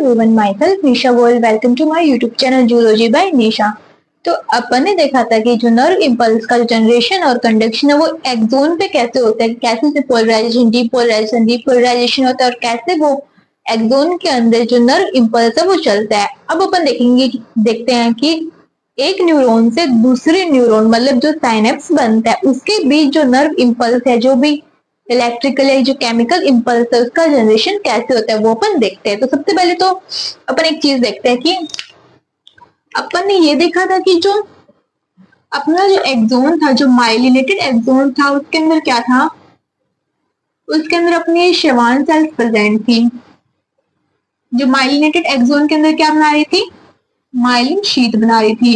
everyone, myself Nisha Goel. Welcome to my YouTube channel Zoology by Nisha. तो अपन ने देखा था कि जो नर्व इम्पल्स का जो जनरेशन और कंडक्शन है वो एक्सोन पे कैसे होता है, कैसे से पोलराइजेशन डीपोलराइजेशन होता है और कैसे वो एक्सोन के अंदर जो नर्व इम्पल्स है वो चलता है। अब अपन देखते हैं कि एक न्यूरॉन से दूसरे न्यूरॉन मतलब जो साइनेप्स बनता है उसके बीच जो नर्व इम्पल्स है, जो भी इलेक्ट्रिकल या जो केमिकल इम्पल्स है उसका जनरेशन कैसे होता है वो अपन देखते हैं। तो सबसे पहले तो अपन एक चीज देखते हैं कि अपन ने ये देखा था कि जो अपना जो एक्सोन था, जो माइलिनेटेड एक्सोन था, उसके अंदर क्या था, उसके अंदर अपनी शेवान सेल्स प्रेजेंट थी। जो माइलिनेटेड एक्सोन के अंदर क्या बना रही थी, माइलिन शीट बना रही थी।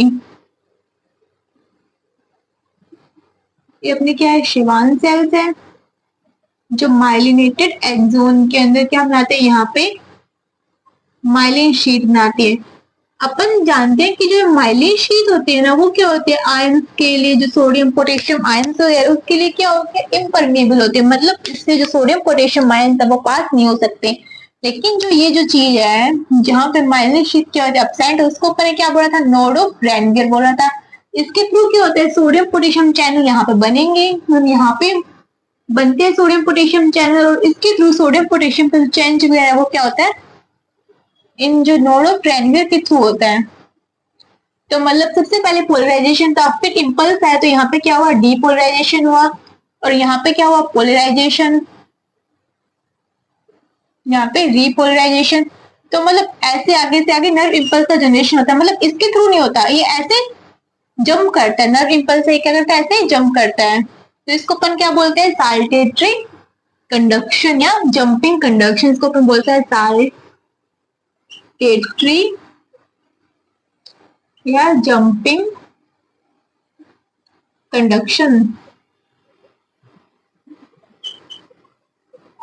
ये अपनी क्या है, शेवान सेल्स है जो माइलिनेटेड एक्सोन के अंदर क्या बनाते हैं, यहाँ पे माइलिन शीट बनाती है। अपन जानते हैं कि जो माइलिन शीट होती है ना, वो क्या होती है, आयंस के लिए, जो सोडियम पोटेशियम आयंस वगैरह उसके लिए क्या होती है, इम्परमेबल होती है। मतलब इससे जो सोडियम पोटेशियम आयंस है वो पास नहीं हो सकते। लेकिन जो ये जो चीज है जहाँ पे माइलिन शीट क्या होती है एब्सेंट, उसको अपन ने क्या बोला था, नोड ऑफ रेनगर बोला था। इसके थ्रू क्या होता है, सोडियम पोटेशियम चैनल यहाँ पे बनेंगे, यहाँ पे बनते हैं सोडियम पोटेशियम चैनल, और इसके थ्रू सोडियम पोटेशियम का चेंज वगैरह है वो क्या होता है, इन जो नोड ऑफ रेनगर के थ्रू होता है। तो मतलब सबसे पहले पोलराइजेशन था, फिर इम्पल्स आया तो यहाँ पे क्या हुआ, डीपोलराइजेशन हुआ, और यहाँ पे क्या हुआ, पोलराइजेशन, यहाँ पे रीपोलराइजेशन। तो मतलब ऐसे आगे से आगे नर्व इम्पल्स का जनरेशन होता है। मतलब इसके थ्रू नहीं होता, ये ऐसे जंप करता है, नर्व इम्पल्स क्या करता है, ऐसे जंप करता है। तो इसको अपन क्या बोलते हैं, साल्टेटरी कंडक्शन या जंपिंग कंडक्शन, इसको अपन बोलते हैं साल्टेटरी या जंपिंग कंडक्शन।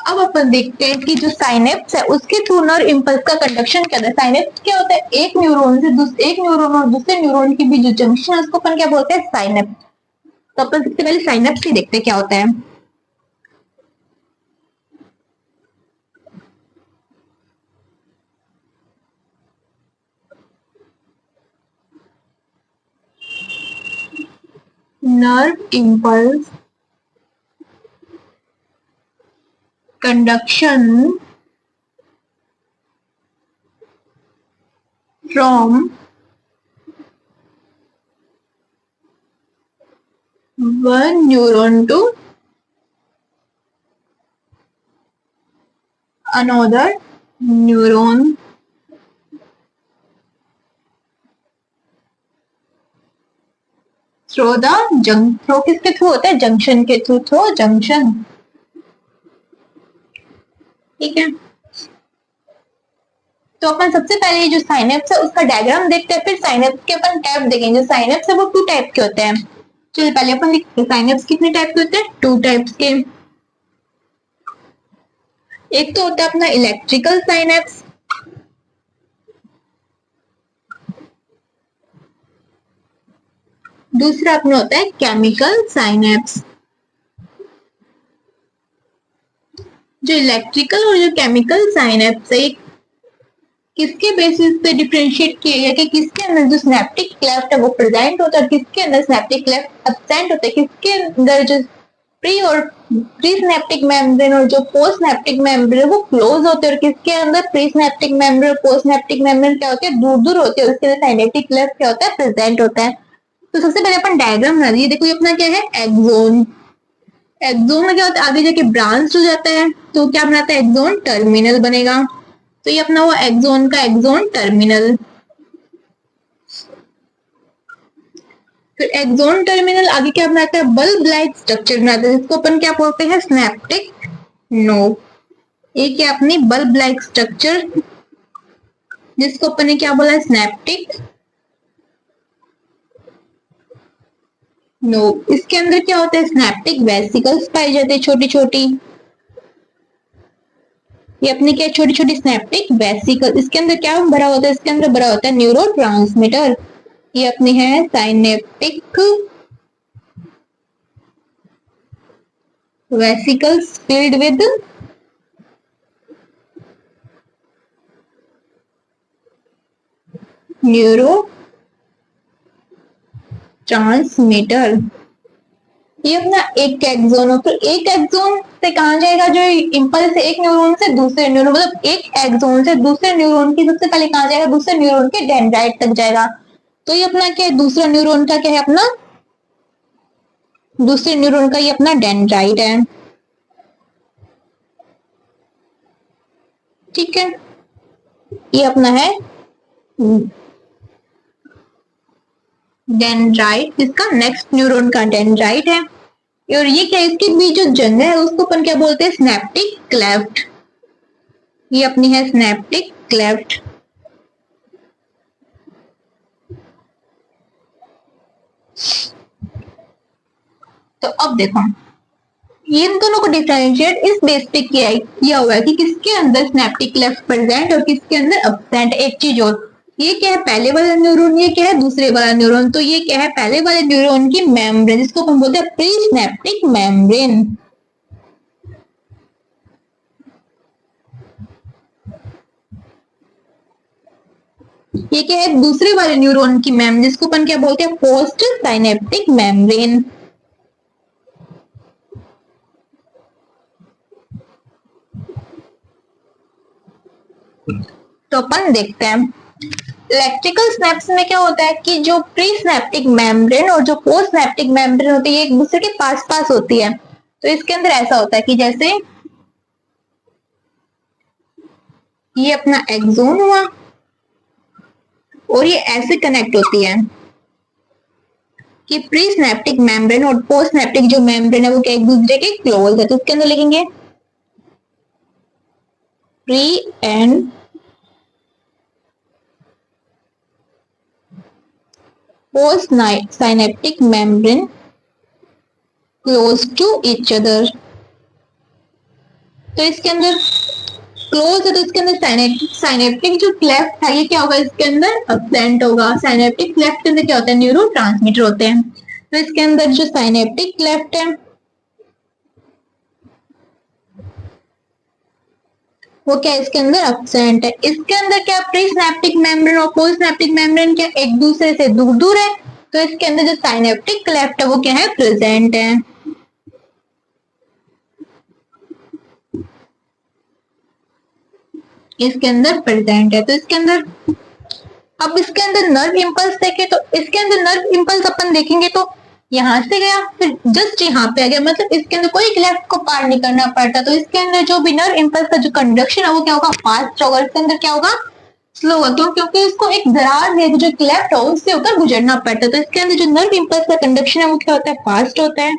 अब अपन देखते हैं कि जो साइनेप्स है उसके थ्रू नर्व इम्पल्स का कंडक्शन क्या होता है। साइनेप्स क्या होता है, एक न्यूरॉन से एक न्यूरॉन और दूसरे न्यूरॉन के बीच जो जंक्शन है उसको अपन क्या बोलते हैं, साइनेप्स। तो अपन सबसे पहले साइनेप्स ही देखते हैं क्या होता है। Nerve impulse conduction from one neuron to another neuron through the throw किसके थ्रू होता है, जंक्शन के थ्रू, थ्रो जंक्शन। ठीक है, तो अपन सबसे पहले जो साइनेप्स है उसका डायग्राम देखते हैं, फिर साइनेप्स के अपन टाइप देखेंगे। जो साइनेप्स है वो 2 टाइप के होते हैं। चलिए पहले अपन लिखते हैं साइनेप्स कितने टाइप के होते हैं, 2 टाइप्स के। एक तो होता है अपना इलेक्ट्रिकल साइनेप्स, दूसरा अपना होता है केमिकल साइनेप्स। जो इलेक्ट्रिकल और जो केमिकल साइनेप्स है किसके बेसिस पे डिफरेंशिएट किया गया कि किसके अंदर जो सिनेप्टिक क्लेफ्ट है वो प्रेजेंट होता है, किसके अंदर सिनेप्टिक क्लेफ्ट एब्सेंट होता है, किसके अंदर जो प्री सिनेप्टिक मेम्ब्रेन और जो पोस्ट सिनेप्टिक मेम्ब्रेन वो क्लोज होते हैं, और किसके अंदर प्री सिनेप्टिक मेम्ब्रेन और पोस्ट सिनेप्टिक मेम्ब्रेन क्या होते हैं, दूर दूर होते हैं, उसके लिए सिनेप्टिक क्लेफ्ट क्या होता है, प्रेजेंट होता है। तो सबसे पहले अपन डायग्राम बना दिए। देखो ये अपना क्या है, एक्सोन। एक्सोन में क्या होता है, आगे जाके ब्रांच हो जाता है तो क्या बनाता है, एक्सोन टर्मिनल बनेगा। तो ये अपना वो एक्सोन का एक्सोन टर्मिनल। फिर एक्सोन टर्मिनल आगे क्या बनाता है, बल्ब लाइक स्ट्रक्चर बनाता है, जिसको अपन क्या बोलते हैं, सिनेप्टिक नोड। ये क्या अपनी बल्ब लाइक स्ट्रक्चर, जिसको अपन ने क्या बोला, सिनेप्टिक नोड। इसके अंदर क्या होता है, सिनेप्टिक वेसिकल्स पाई जाते हैं छोटी छोटी। ये अपने क्या, छोटी छोटी सिनेप्टिक वेसिकल। इसके अंदर क्या भरा होता है, इसके अंदर भरा होता है न्यूरोट्रांसमीटर। ये अपने है synaptic vesicles filled with neuro transmitter, ये अपना एक एक्सोन हो, फिर एक एक्सोन से कहा जाएगा जो इंपल्स है एक न्यूरॉन से दूसरे न्यूरॉन, मतलब एक एक्सोन से दूसरे न्यूरॉन की सबसे पहले कहा जाएगा, दूसरे न्यूरॉन के डेंड्राइट तक जाएगा। तो ये अपना क्या है, दूसरा न्यूरॉन का क्या है, अपना दूसरे न्यूरॉन का ये अपना डेंड्राइट है। ठीक है, ये अपना है डेंड्राइट, इसका नेक्स्ट न्यूरॉन का डेंड्राइट है। और ये क्या है, इसके बीच जो जगह है उसको अपन क्या बोलते हैं, सिनेप्टिक क्लेफ्ट। ये अपनी है सिनेप्टिक क्लेफ्ट। तो अब देखो, ये इन दोनों को डिफरेंशिएट इस बेस पे किया हुआ है कि किसके अंदर सिनेप्टिक क्लेफ्ट प्रेजेंट और किसके अंदर एब्सेंट। एक चीज और, ये क्या है पहले वाला न्यूरॉन, ये क्या है दूसरे वाला न्यूरॉन। तो ये क्या है पहले वाले न्यूरॉन की मेम्ब्रेन, जिसको अपन बोलते हैं प्री सिनेप्टिक मेम्ब्रेन। ये क्या है दूसरे वाले न्यूरॉन की मेम्ब्रेन, जिसको अपन क्या बोलते हैं पोस्ट साइनेप्टिक मेम्ब्रेन। तो अपन देखते हैं इलेक्ट्रिकल स्नैप्स में क्या होता है कि जो प्री सिनेप्टिक मेम्ब्रेन और जो पोस्ट सिनेप्टिक मेम्ब्रेन होती है एक दूसरे के पास पास होती है। तो इसके अंदर ऐसा होता है कि जैसे ये अपना एक्सोन हुआ और ये ऐसे कनेक्ट होती है कि प्री सिनेप्टिक मेम्ब्रेन और पोस्ट सिनेप्टिक जो मेम्ब्रेन है वो क्या एक दूसरे के क्लोज है। तो इसके अंदर लिखेंगे pre and post synaptic membrane close to each other। तो इसके अंदर क्लोज है तो इसके अंदर साइनेप्टिक जो क्लेफ्ट है ये क्या होगा, इसके अंदर एब्सेंट होगा। साइनेप्टिक क्लेफ्ट के अंदर क्या होता है, न्यूरो ट्रांसमीटर होते हैं। तो इसके अंदर जो साइनेप्टिक क्लेफ्ट है वो क्या इसके अंदर एब्सेंट है। इसके अंदर क्या प्री सिनेप्टिक मेम्ब्रेन और पोस्ट सिनेप्टिक मेम्ब्रेन क्या एक दूसरे से दूर दूर है। तो इसके अंदर जो साइनेप्टिक क्लेफ्ट है वो क्या है प्रेजेंट है। इसके अंदर प्रेजेंट है। तो इसके अंदर अब इसके अंदर नर्व इंपल्स देखे तो इसके अंदर नर्व इंपल्स अपन देखेंगे तो यहाँ से गया फिर जस्ट यहाँ पे आ गया, मतलब इसके अंदर कोई क्लेफ्ट को पार नहीं करना पड़ता। तो इसके अंदर जो भी नर्व इंपल्स का जो कंडक्शन है वो क्या होगा फास्ट होगा, इसके अंदर क्या होगा स्लो होगा। तो क्योंकि इसको एक दरार है जो क्लेफ्ट हो उससे होकर गुजरना पड़ता है। तो इसके अंदर जो नर्व इंपल्स का कंडक्शन है वो क्या होता है फास्ट होता है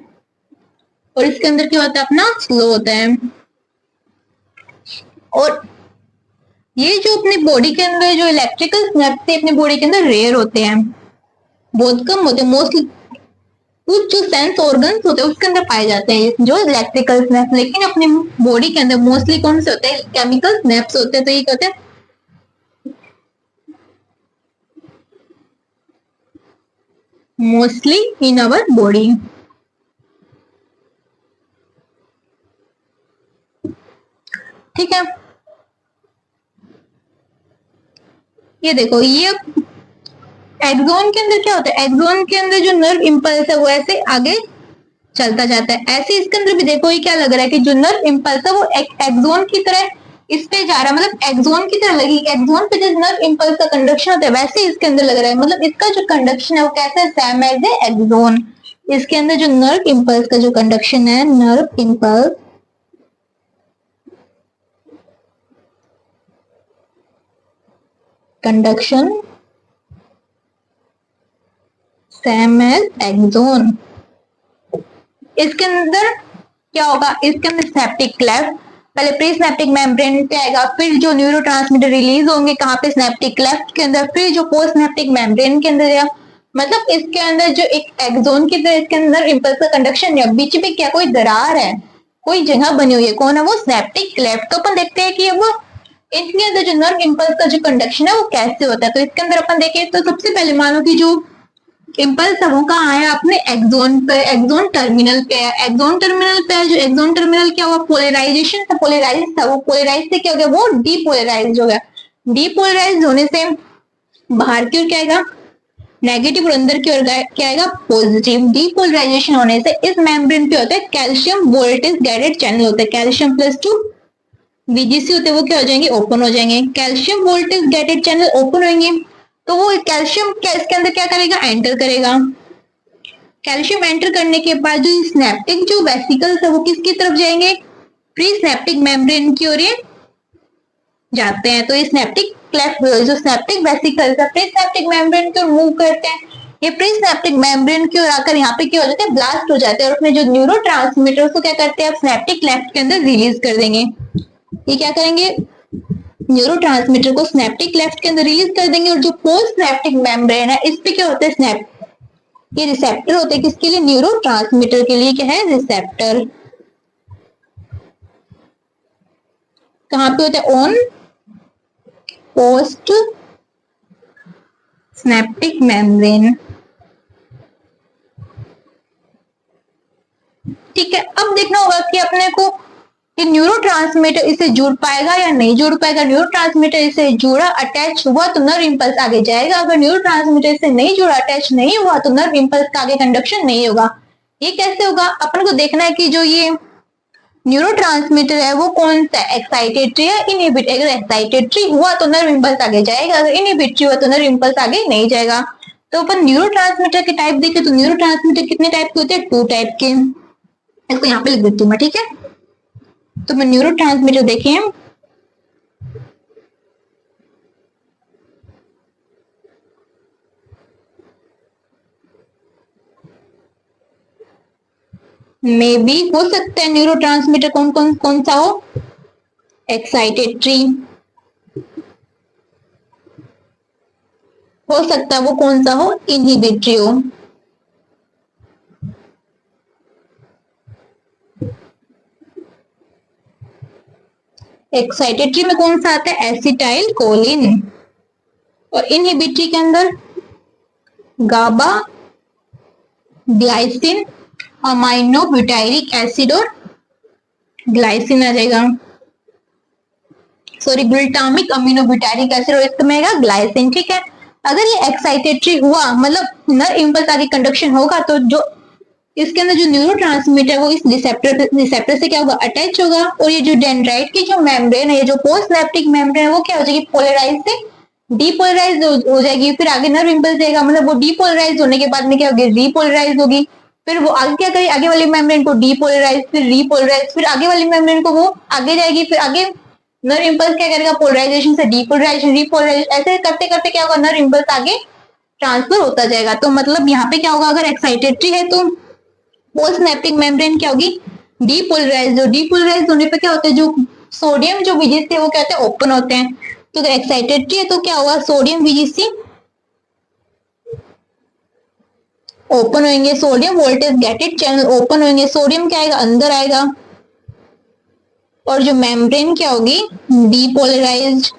और इसके अंदर क्या होता है अपना स्लो होता है। और ये जो अपनी बॉडी के अंदर जो इलेक्ट्रिकल स्नैप्स अपनी बॉडी के अंदर रेयर होते हैं, बहुत कम होते हैं। मोस्टली कुछ जो सेंस ऑर्गन्स होते हैं उसके अंदर पाए जाते हैं जो इलेक्ट्रिकल स्नैप्स, लेकिन अपनी बॉडी के अंदर मोस्टली कौन से होते हैं केमिकल स्नैप्स होते हैं। तो ये क्या होते हैं मोस्टली इन अवर बॉडी। ठीक है, ये देखो ये एक्सोन के अंदर क्या होता है, एक्सोन के अंदर जो नर्व इंपल्स है वो ऐसे आगे चलता जाता है। ऐसे इसके अंदर भी देखो ये क्या लग रहा है कि जो नर्व इंपल्स है वो एक्सोन की तरह इस पे जा रहा है, मतलब एक्सोन की तरह लगी। एक्सोन पे जो नर्व इंपल्स का कंडक्शन होता है वैसे ही इसके अंदर लग रहा है, मतलब इसका जो कंडक्शन है वो कैसा है सेम एज ए एक्सोन। इसके अंदर जो नर्व इंपल्स का जो कंडक्शन है, nerve impulse conduction same as axon. इसके अंदर क्या होगा, इसके अंदर सिनेप्टिक क्लेफ्ट पहले प्री सिनेप्टिक मेम्ब्रेन पे आएगा, फिर जो न्यूरोट्रांसमीटर रिलीज होंगे कहाँ पे सिनेप्टिक क्लेफ्ट के अंदर, फिर जो पोस्ट सिनेप्टिक मेम्ब्रेन के अंदर आएगा। मतलब इसके अंदर जो एक एक्सोन की तरह इसके अंदर इंपल्स का कंडक्शन है, बीच में क्या कोई दरार है, कोई जगह बनी हुई है, कौन है वो सिनेप्टिक क्लेफ्ट। तो अपन देखते हैं कि वो इनके अंदर जो नर्व इंपल्स का जो कंडक्शन है वो कैसे होता है। तो इसके अंदर अपन देखें तो सबसे पहले मानो कि जो इंपल्स है वो कहाँ आया अपने एक्सोन पे, एक्सोन टर्मिनल पे है। एक्सोन टर्मिनल पे है, जो एक्सोन टर्मिनल क्या हुआ पोलराइजेशन था, पोलराइज था, वो पोलराइज से क्या हो गया वो डीपोलराइज हो गया। डीपोलराइज होने से बाहर की ओर क्या आएगा नेगेटिव और अंदर की ओर क्या आएगा पॉजिटिव। डीपोलराइजेशन होने से इस मेम्ब्रेन पे होता है कैल्शियम वोल्टेज गाइडेड चैनल होता है, कैल्शियम प्लस टू VGC होते हैं वो क्या हो जाएंगे ओपन हो जाएंगे। Calcium voltage guided channel open होंगे तो वो कैल्शियम क्या इसके अंदर क्या करेगा एंटर करेगा। कैल्शियम एंटर करने के बाद जो स्नैप्टिक जो वेसिकल्स है वो किसकी तरफ जाएंगे प्री स्नैप्टिक मेम्ब्रेन की ओर जाते हैं। तो ये स्नैप्टिक जो स्नैप्टिक वेसिकल्स है प्री स्नैप्टिक मेम्ब्रेन की ओर मूव करते हैं। ये प्री स्नैप्टिक मेम्ब्रेन की ओर आकर यहाँ पे क्या हो जाते हैं ब्लास्ट हो जाते हैं और उसमें जो न्यूरोट्रांसमीटर को क्या करते हैं स्नैप्टिक लेफ्ट के अंदर रिलीज कर देंगे। ये क्या करेंगे न्यूरोट्रांसमीटर को स्नैप्टिक लेफ्ट के अंदर रिलीज कर देंगे और जो पोस्ट स्नैप्टिक मेम्ब्रेन है इस पे क्या होता है ये रिसेप्टर होते हैं किसके लिए न्यूरोट्रांसमीटर के लिए क्या है रिसेप्टर। कहाँ पे होता है ऑन पोस्ट स्नैप्टिक मेम्ब्रेन। ठीक है, अब देखना होगा कि अपने को ये न्यूरोट्रांसमीटर इसे जुड़ पाएगा या नहीं जुड़ पाएगा। न्यूरोट्रांसमीटर इसे जुड़ा अटैच हुआ तो नर्व इंपल्स आगे जाएगा, अगर न्यूरोट्रांसमीटर इसे नहीं जुड़ा अटैच नहीं हुआ तो नर्व इंपल्स का आगे कंडक्शन नहीं होगा। ये कैसे होगा अपन को देखना है कि जो ये न्यूरोट्रांसमीटर है वो कौन सा एक्साइटेटरी या इनहिबिटरी। अगर एक्साइटेटरी हुआ तो नर्व इंपल्स आगे जाएगा, अगर इनहिबिटरी हुआ तो नर्व इंपल्स आगे नहीं जाएगा। तो अपन न्यूरोट्रांसमीटर के टाइप देखें तो न्यूरोट्रांसमीटर कितने टाइप के होते हैं 2 टाइप के। इसको यहाँ पे लिख देती हूँ मैं, ठीक है। तो मैं न्यूरोट्रांसमीटर देखें मे बी हो सकता है न्यूरोट्रांसमीटर कौन सा हो एक्साइटेटरी हो सकता है वो कौन सा हो इनहिबिटरी हो। एक्साइटेटरी में कौन सा आता है एसिटाइल कोलिन और इनहिबिटरी के अंदर गाबा ग्लाइसिन अमाइनो ब्यूटाइरिक एसिड और ग्लाइसिन आ जाएगा, sorry glutamic amino butyric acid और इसमें आएगा ग्लाइसिन। ठीक है, अगर ये एक्साइटेटरी हुआ मतलब नर्व इंपल्स आगे कंडक्शन होगा तो जो इसके अंदर जो न्यूरोट्रांसमीटर वो इस रिसेप्टर से क्या होगा अटैच होगा और ये जो डेंड्राइट की जो मेम्ब्रेन है ये जो पोस्ट सिनेप्टिक मेम्ब्रेन है वो क्या हो जाएगी पोलराइज से डीपोलराइज हो जाएगी। फिर आगे नर्व इंपल्स जाएगा मतलब वो डीपोलराइज होने के बाद में क्या होगी रीपोलराइज होगी। फिर वो आगे क्या करेगी आगे वाली मेम्ब्रेन को डीपोलराइज फिर रीपोलराइज फिर आगे वाली मेम्ब्रेन को वो आगे जाएगी फिर आगे नर्व इंपल्स क्या करेगा पोलराइजेशन से डीपोलराइजेशन रीपोलराइजेशन ऐसे करते करते क्या होगा नर्व इंपल्स आगे ट्रांसफर होता जाएगा। तो मतलब यहाँ पे क्या होगा अगर एक्साइटेटरी है तो पोस्ट सिनेप्टिक मेम्ब्रेन क्या होगी डीपोलराइज। जो डीपोलराइज होने पे क्या होता है जो सोडियम जो VGC वो क्या होते हैं ओपन होते हैं। तो अगर एक्साइटेटरी है तो क्या होगा सोडियम VGC ओपन होंगे, sodium voltage gated channel open होंगे, सोडियम क्या आएगा अंदर आएगा और जो मेम्ब्रेन क्या होगी डीपोलराइज्ड।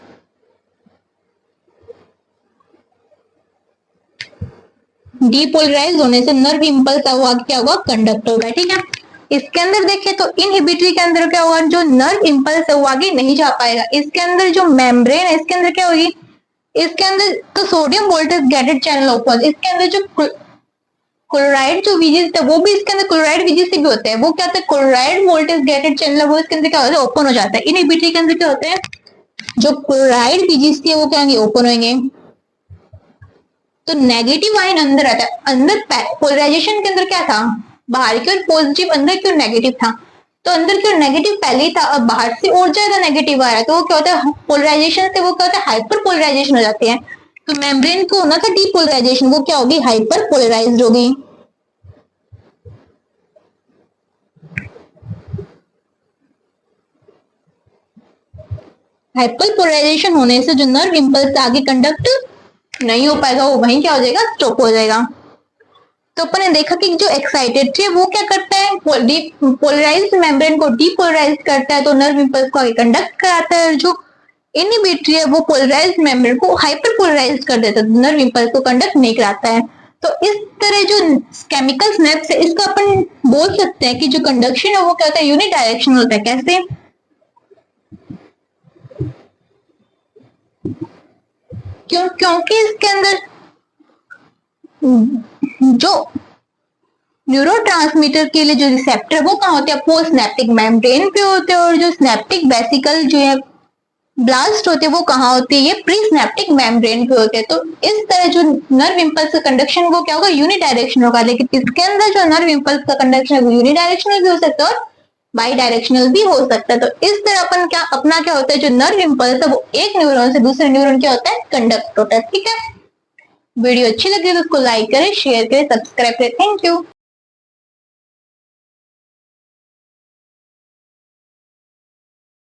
डीपोलराइज होने से नर्व इंपल्स हुआ क्या होगा कंडक्ट होगा। ठीक है, इसके अंदर देखें तो इनहिबिटरी के अंदर क्या होगा जो नर्व इंपल्स है वो आगे नहीं जा पाएगा। इसके अंदर जो मेम्ब्रेन है इसके अंदर क्या होगी इसके अंदर तो sodium voltage gated channel open, इसके अंदर जो क्लोराइड जो VGC है वो भी इसके अंदर क्लोराइड VGC भी होते हैं वो क्या होता है क्लोराइड वोल्टेज गेटेड चैनल है वो इसके अंदर क्या होता है ओपन हो जाता है। इनहिबिटरी के अंदर क्या होता है जो क्लोराइड VGC है वो क्या होंगे ओपन होंगे। तो नेगेटिव आयन अंदर आता है, अंदर पोलराइजेशन के अंदर क्या था बाहर की ओर पॉजिटिव अंदर की ओर नेगेटिव था। तो अंदर की ओर नेगेटिव पहले ही था अब बाहर से और ज्यादा नेगेटिव आ रहा है तो वो क्या होता है पोलराइजेशन से वो क्या होता है हाइपर पोलराइजेशन हो जाती है। तो मेम्ब्रेन को होना था डीपोलराइजेशन वो क्या होगी हाइपर पोलराइज्ड होगी। हाइपर पोलराइजेशन होने से जो नर्व इंपल्स आगे कंडक्ट नहीं हो पाएगा वो वहीं क्या हो जाएगा स्टॉप हो जाएगा। तो अपन ने देखा कि जो एक्साइटेटरी है वो क्या करता है पोलराइज्ड मेम्ब्रेन को डीपोलराइज करता है तो नर्व इंपल्स को आगे कंडक्ट कराता है। जो इनहिबिटरी है वो पोलराइज्ड मेम्ब्रेन को हाइपर पोलराइज कर देता है नर्व इंपल्स को कंडक्ट नहीं कराता है। तो इस तरह जो केमिकल स्नैप्स है इसका अपन बोल सकते हैं कि जो कंडक्शन है वो क्या होता है यूनिडायरेक्शनल होता है। कैसे क्योंकि इसके अंदर जो न्यूरोट्रांसमीटर के लिए जो रिसेप्टर वो कहाँ होते हैं, पोस्ट सिनेप्टिक मेम्ब्रेन पे होते हैं, और जो सिनेप्टिक वेसिकल जो है ब्लास्ट होते हैं वो कहाँ होते हैं, ये प्री सिनेप्टिक मेम्ब्रेन पे होते हैं। तो इस तरह जो नर्व इंपल्स का कंडक्शन वो क्या होगा, यूनिडायरेक्शनल होगा। लेकिन इसके अंदर जो नर्व इंपल्स का कंडक्शन है वो यूनिडायरेक्शनल भी हो सकता है और बाई डायरेक्शनल भी हो सकता है। तो इस तरह अपना क्या होता है, जो नर्व इंपल्स है वो एक न्यूरॉन से दूसरे न्यूरॉन क्या होता है, कंडक्ट होता है। ठीक है, वीडियो अच्छी लगी तो उसको लाइक करें, शेयर करें, सब्सक्राइब करें। Thank you.